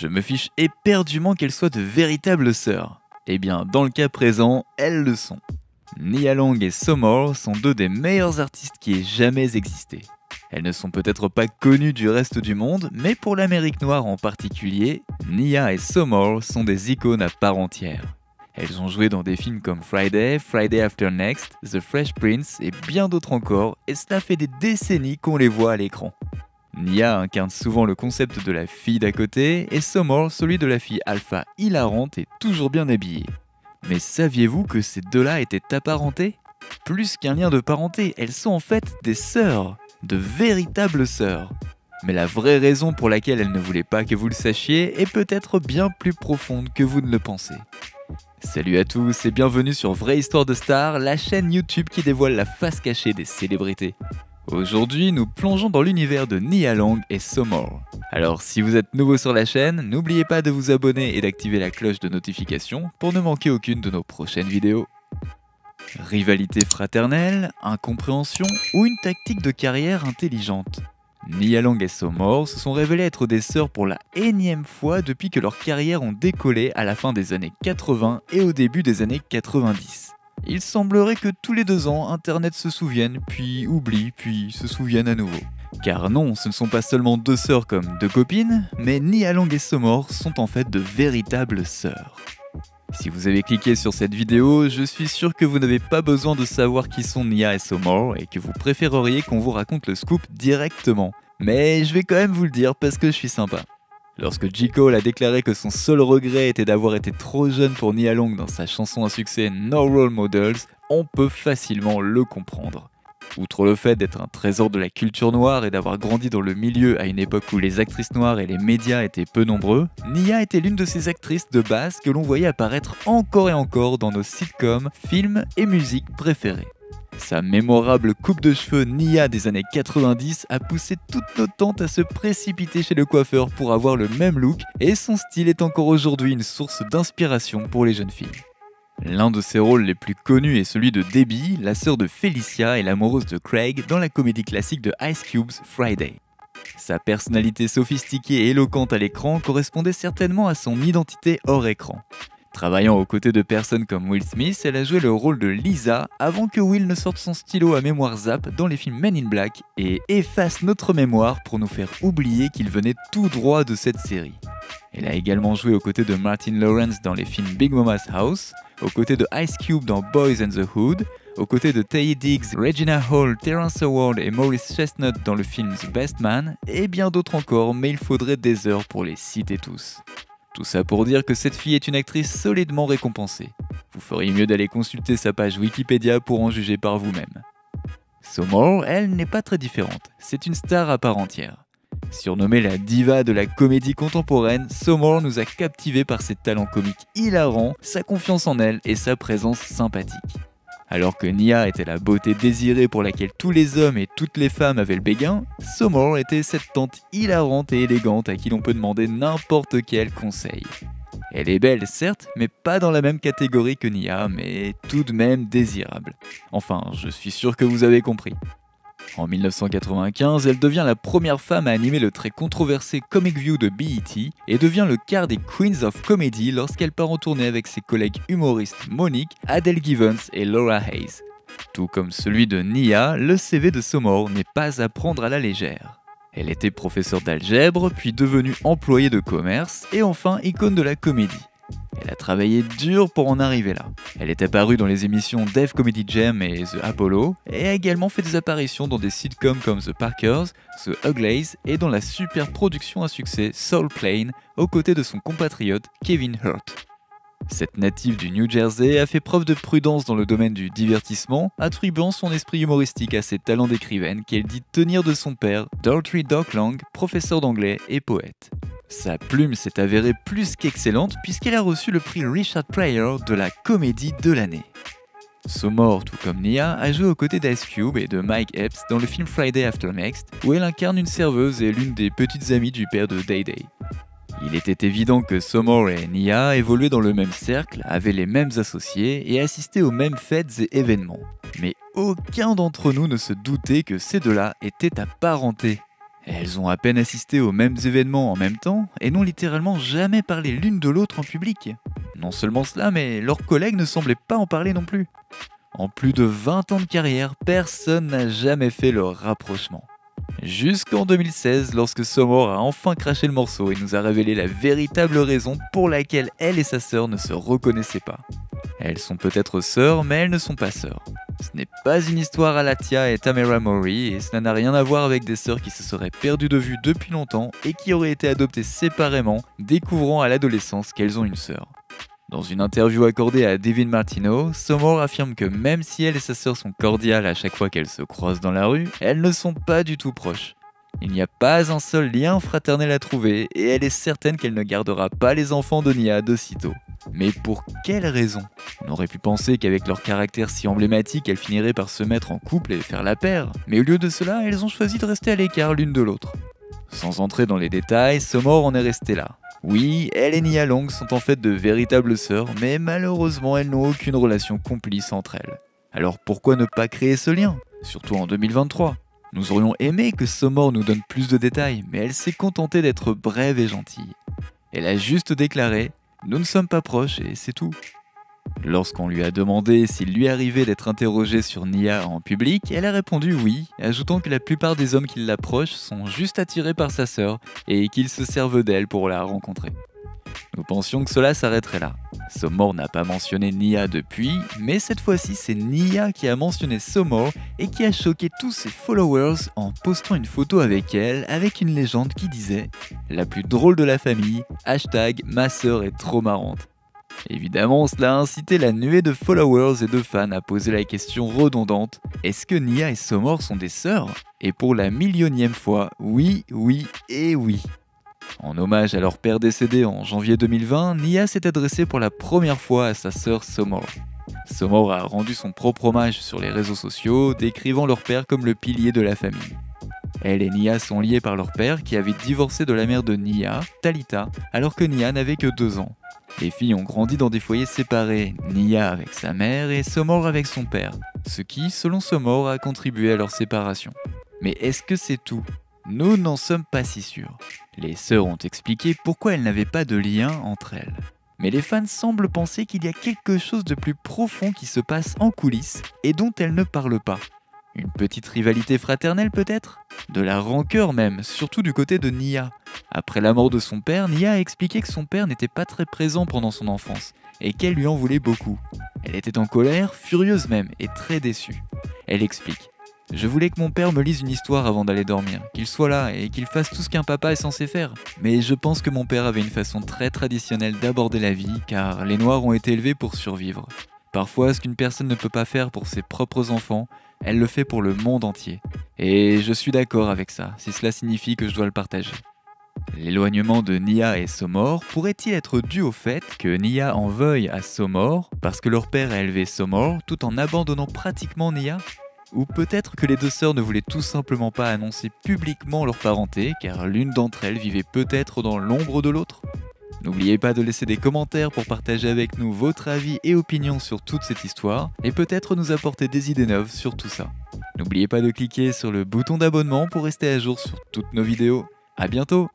Je me fiche éperdument qu'elles soient de véritables sœurs. Eh bien, dans le cas présent, elles le sont. Nia Long et Sommore sont deux des meilleurs artistes qui aient jamais existé. Elles ne sont peut-être pas connues du reste du monde, mais pour l'Amérique noire en particulier, Nia et Sommore sont des icônes à part entière. Elles ont joué dans des films comme Friday, Friday After Next, The Fresh Prince et bien d'autres encore, et cela fait des décennies qu'on les voit à l'écran. Nia incarne souvent le concept de la fille d'à côté, et Sommore celui de la fille alpha hilarante et toujours bien habillée. Mais saviez-vous que ces deux-là étaient apparentés ? Plus qu'un lien de parenté, elles sont en fait des sœurs, de véritables sœurs. Mais la vraie raison pour laquelle elles ne voulaient pas que vous le sachiez est peut-être bien plus profonde que vous ne le pensez. Salut à tous et bienvenue sur Vraie Histoire de Stars, la chaîne YouTube qui dévoile la face cachée des célébrités. Aujourd'hui, nous plongeons dans l'univers de Nia Long et Sommore. Alors, si vous êtes nouveau sur la chaîne, n'oubliez pas de vous abonner et d'activer la cloche de notification pour ne manquer aucune de nos prochaines vidéos. Rivalité fraternelle, incompréhension ou une tactique de carrière intelligente. Nia Long et Sommore se sont révélées être des sœurs pour la énième fois depuis que leurs carrières ont décollé à la fin des années 80 et au début des années 90. Il semblerait que tous les 2 ans, Internet se souvienne, puis oublie, puis se souvienne à nouveau. Car non, ce ne sont pas seulement deux sœurs comme deux copines, mais Nia Long et Sommore sont en fait de véritables sœurs. Si vous avez cliqué sur cette vidéo, je suis sûr que vous n'avez pas besoin de savoir qui sont Nia et Sommore et que vous préféreriez qu'on vous raconte le scoop directement. Mais je vais quand même vous le dire parce que je suis sympa. Lorsque J. Cole a déclaré que son seul regret était d'avoir été trop jeune pour Nia Long dans sa chanson à succès No Role Models, on peut facilement le comprendre. Outre le fait d'être un trésor de la culture noire et d'avoir grandi dans le milieu à une époque où les actrices noires et les médias étaient peu nombreux, Nia était l'une de ces actrices de base que l'on voyait apparaître encore et encore dans nos sitcoms, films et musiques préférées. Sa mémorable coupe de cheveux Nia des années 90 a poussé toutes nos tantes à se précipiter chez le coiffeur pour avoir le même look et son style est encore aujourd'hui une source d'inspiration pour les jeunes filles. L'un de ses rôles les plus connus est celui de Debbie, la sœur de Felicia et l'amoureuse de Craig dans la comédie classique de Ice Cube's Friday. Sa personnalité sophistiquée et éloquente à l'écran correspondait certainement à son identité hors écran. Travaillant aux côtés de personnes comme Will Smith, elle a joué le rôle de Lisa avant que Will ne sorte son stylo à mémoire zap dans les films Men in Black et efface notre mémoire pour nous faire oublier qu'il venait tout droit de cette série. Elle a également joué aux côtés de Martin Lawrence dans les films Big Mama's House, aux côtés de Ice Cube dans Boys and the Hood, aux côtés de Taye Diggs, Regina Hall, Terrence Howard et Maurice Chestnut dans le film The Best Man, et bien d'autres encore, mais il faudrait des heures pour les citer tous. Tout ça pour dire que cette fille est une actrice solidement récompensée. Vous feriez mieux d'aller consulter sa page Wikipédia pour en juger par vous-même. Sommore, elle, n'est pas très différente, c'est une star à part entière. Surnommée la diva de la comédie contemporaine, Sommore nous a captivés par ses talents comiques hilarants, sa confiance en elle et sa présence sympathique. Alors que Nia était la beauté désirée pour laquelle tous les hommes et toutes les femmes avaient le béguin, Sommore était cette tante hilarante et élégante à qui l'on peut demander n'importe quel conseil. Elle est belle certes, mais pas dans la même catégorie que Nia, mais tout de même désirable. Enfin, je suis sûr que vous avez compris. En 1995, elle devient la première femme à animer le très controversé Comic View de BET et devient le quart des Queens of Comedy lorsqu'elle part en tournée avec ses collègues humoristes Monique, Adele Givens et Laura Hayes. Tout comme celui de Nia, le CV de Sommore n'est pas à prendre à la légère. Elle était professeure d'algèbre, puis devenue employée de commerce et enfin icône de la comédie. Elle a travaillé dur pour en arriver là. Elle est apparue dans les émissions Def Comedy Jam et The Apollo, et a également fait des apparitions dans des sitcoms comme The Parkers, The Uglies et dans la super production à succès Soul Plane, aux côtés de son compatriote Kevin Hurt. Cette native du New Jersey a fait preuve de prudence dans le domaine du divertissement, attribuant son esprit humoristique à ses talents d'écrivaine qu'elle dit tenir de son père, Dorothy Dock Lang, professeur d'anglais et poète. Sa plume s'est avérée plus qu'excellente puisqu'elle a reçu le prix Richard Pryor de la comédie de l'année. Sommore, tout comme Nia, a joué aux côtés d'Ice Cube et de Mike Epps dans le film Friday After Next, où elle incarne une serveuse et l'une des petites amies du père de Day Day. Il était évident que Sommore et Nia évoluaient dans le même cercle, avaient les mêmes associés et assistaient aux mêmes fêtes et événements. Mais aucun d'entre nous ne se doutait que ces deux-là étaient apparentés. Elles ont à peine assisté aux mêmes événements en même temps et n'ont littéralement jamais parlé l'une de l'autre en public. Non seulement cela, mais leurs collègues ne semblaient pas en parler non plus. En plus de 20 ans de carrière, personne n'a jamais fait le rapprochement. Jusqu'en 2016, lorsque Sommore a enfin craché le morceau et nous a révélé la véritable raison pour laquelle elle et sa sœur ne se reconnaissaient pas. Elles sont peut-être sœurs, mais elles ne sont pas sœurs. Ce n'est pas une histoire à la Tia et Tamera Mowry, et cela n'a rien à voir avec des sœurs qui se seraient perdues de vue depuis longtemps et qui auraient été adoptées séparément, découvrant à l'adolescence qu'elles ont une sœur. Dans une interview accordée à Devin Martino, Sommore affirme que même si elle et sa sœur sont cordiales à chaque fois qu'elles se croisent dans la rue, elles ne sont pas du tout proches. Il n'y a pas un seul lien fraternel à trouver et elle est certaine qu'elle ne gardera pas les enfants de Nia de sitôt. Mais pour quelle raison? On aurait pu penser qu'avec leur caractère si emblématique, elles finiraient par se mettre en couple et faire la paire, mais au lieu de cela, elles ont choisi de rester à l'écart l'une de l'autre. Sans entrer dans les détails, Sommore en est resté là. Oui, elle et Nia Long sont en fait de véritables sœurs, mais malheureusement elles n'ont aucune relation complice entre elles. Alors pourquoi ne pas créer ce lien? Surtout en 2023. Nous aurions aimé que Sommore nous donne plus de détails, mais elle s'est contentée d'être brève et gentille. Elle a juste déclaré « Nous ne sommes pas proches et c'est tout ». Lorsqu'on lui a demandé s'il lui arrivait d'être interrogé sur Nia en public, elle a répondu oui, ajoutant que la plupart des hommes qui l'approchent sont juste attirés par sa sœur et qu'ils se servent d'elle pour la rencontrer. Nous pensions que cela s'arrêterait là. Sommore n'a pas mentionné Nia depuis, mais cette fois-ci c'est Nia qui a mentionné Sommore et qui a choqué tous ses followers en postant une photo avec elle avec une légende qui disait « La plus drôle de la famille, hashtag ma sœur est trop marrante ». Évidemment, cela a incité la nuée de followers et de fans à poser la question redondante « Est-ce que Nia et Sommore sont des sœurs ?» Et pour la millionième fois, oui, oui et oui. En hommage à leur père décédé en janvier 2020, Nia s'est adressée pour la première fois à sa sœur Sommore. Sommore a rendu son propre hommage sur les réseaux sociaux, décrivant leur père comme le pilier de la famille. Elle et Nia sont liées par leur père qui avait divorcé de la mère de Nia, Talita, alors que Nia n'avait que 2 ans. Les filles ont grandi dans des foyers séparés, Nia avec sa mère et Sommore avec son père, ce qui, selon Sommore, a contribué à leur séparation. Mais est-ce que c'est tout? Nous n'en sommes pas si sûrs. Les sœurs ont expliqué pourquoi elles n'avaient pas de lien entre elles. Mais les fans semblent penser qu'il y a quelque chose de plus profond qui se passe en coulisses et dont elles ne parlent pas. Une petite rivalité fraternelle peut-être? De la rancœur même, surtout du côté de Nia. Après la mort de son père, Nia a expliqué que son père n'était pas très présent pendant son enfance et qu'elle lui en voulait beaucoup. Elle était en colère, furieuse même, et très déçue. Elle explique « Je voulais que mon père me lise une histoire avant d'aller dormir, qu'il soit là et qu'il fasse tout ce qu'un papa est censé faire. Mais je pense que mon père avait une façon très traditionnelle d'aborder la vie car les Noirs ont été élevés pour survivre. Parfois, ce qu'une personne ne peut pas faire pour ses propres enfants, elle le fait pour le monde entier. Et je suis d'accord avec ça, si cela signifie que je dois le partager. » L'éloignement de Nia et Sommore pourrait-il être dû au fait que Nia en veuille à Sommore parce que leur père a élevé Sommore tout en abandonnant pratiquement Nia? Ou peut-être que les deux sœurs ne voulaient tout simplement pas annoncer publiquement leur parenté car l'une d'entre elles vivait peut-être dans l'ombre de l'autre? N'oubliez pas de laisser des commentaires pour partager avec nous votre avis et opinion sur toute cette histoire et peut-être nous apporter des idées neuves sur tout ça. N'oubliez pas de cliquer sur le bouton d'abonnement pour rester à jour sur toutes nos vidéos. À bientôt!